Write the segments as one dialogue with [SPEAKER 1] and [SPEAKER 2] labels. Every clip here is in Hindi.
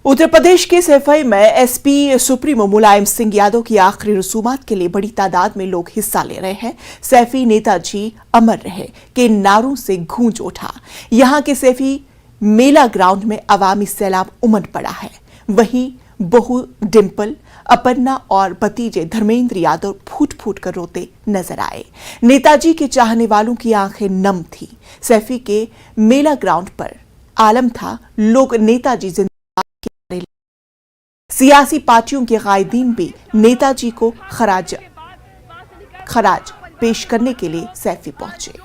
[SPEAKER 1] उत्तर प्रदेश के सैफई में एसपी सुप्रीमो मुलायम सिंह यादव की आखिरी रसूमात के लिए बड़ी तादाद में लोग हिस्सा ले रहे हैं। सैफी नेताजी अमर रहे के नारों से गूंज उठा। यहां के सैफी मेला ग्राउंड में अवामी सैलाब उमड़ पड़ा है। वहीं बहू डिंपल, अपर्णा और भतीजे धर्मेंद्र यादव फूट फूट कर रोते नजर आए। नेताजी के चाहने वालों की आंखें नम थी। सैफी के मेला ग्राउंड पर आलम था, लोग नेताजी जिंदाबाद। सियासी पार्टियों के कायदीन भी नेताजी को खराज पेश करने के लिए सैफी पहुंचे।
[SPEAKER 2] जो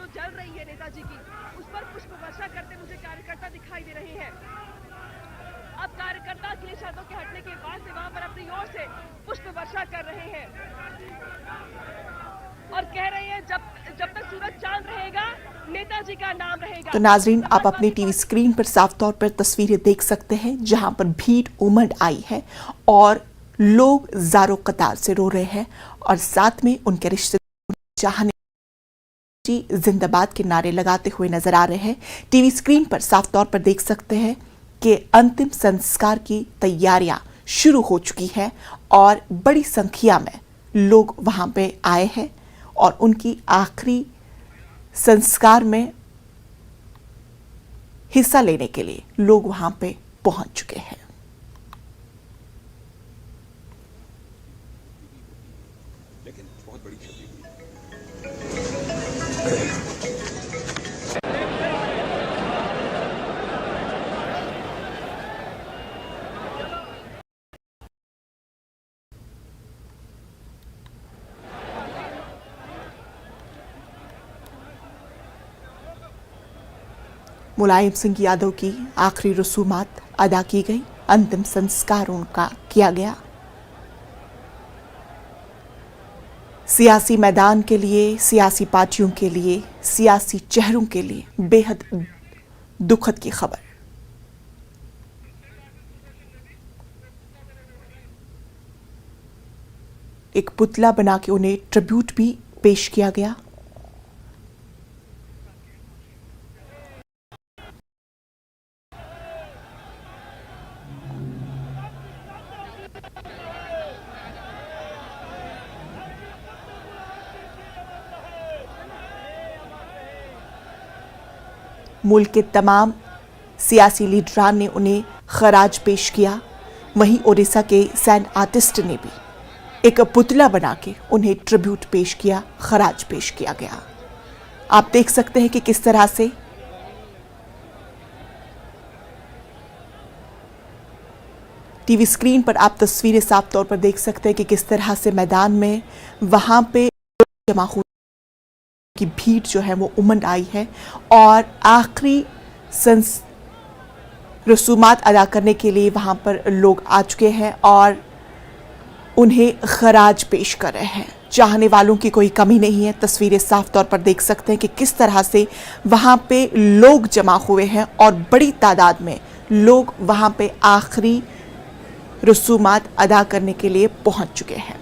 [SPEAKER 2] जल रही है नेताजी की, उस पर पुष्प वर्षा करते मुझे कार्यकर्ता दिखाई दे रहे हैं। अब कार्यकर्ता अखिलेश यादव के हटने के बाद से वहां पर अपनी ओर से पुष्प वर्षा कर रहे हैं और कह रहे हैं जब तक सूरज चांद रहेगा नेताजी का नाम रहेगा।
[SPEAKER 1] तो नाजरीन, आप अपने टीवी स्क्रीन पर साफ तौर पर तस्वीरें देख सकते हैं जहां पर भीड़ उमड़ आई है और लोग ज़ारो कतार से रो रहे हैं और साथ में उनके रिश्तेदार चाहने जिंदाबाद के नारे लगाते हुए नजर आ रहे हैं। टीवी स्क्रीन पर साफ तौर पर देख सकते हैं कि अंतिम संस्कार की तैयारियां शुरू हो चुकी है और बड़ी संख्या में लोग वहां पे आए हैं और उनकी आखिरी संस्कार में हिस्सा लेने के लिए लोग वहां पे पहुंच चुके हैं।
[SPEAKER 3] लेकिन बहुत बड़ी क्षति हुई।
[SPEAKER 1] मुलायम सिंह यादव की आखिरी रसूमात अदा की गई, अंतिम संस्कार उनका किया गया। सियासी मैदान के लिए, सियासी पार्टियों के लिए, सियासी चेहरों के लिए बेहद दुखद की खबर। एक पुतला बना के उन्हें ट्रिब्यूट भी पेश किया गया। मुल्क के तमाम सियासी लीडरान ने उन्हें खराज पेश किया। वहीं ओडिशा के सैंड आर्टिस्ट ने भी एक पुतला बना के उन्हें ट्रिब्यूट पेश किया, खराज पेश किया गया। आप देख सकते हैं कि किस तरह से टीवी स्क्रीन पर आप तस्वीरें साफ तौर पर देख सकते हैं कि किस तरह से मैदान में वहां पे जमा हुई की भीड़ जो है वो उमड़ आई है और आखिरी रसूमात अदा करने के लिए वहां पर लोग आ चुके हैं और उन्हें खराज पेश कर रहे हैं। चाहने वालों की कोई कमी नहीं है। तस्वीरें साफ तौर पर देख सकते हैं कि किस तरह से वहां पे लोग जमा हुए हैं और बड़ी तादाद में लोग वहां पे आखिरी रसूमात अदा करने के लिए पहुंच चुके हैं।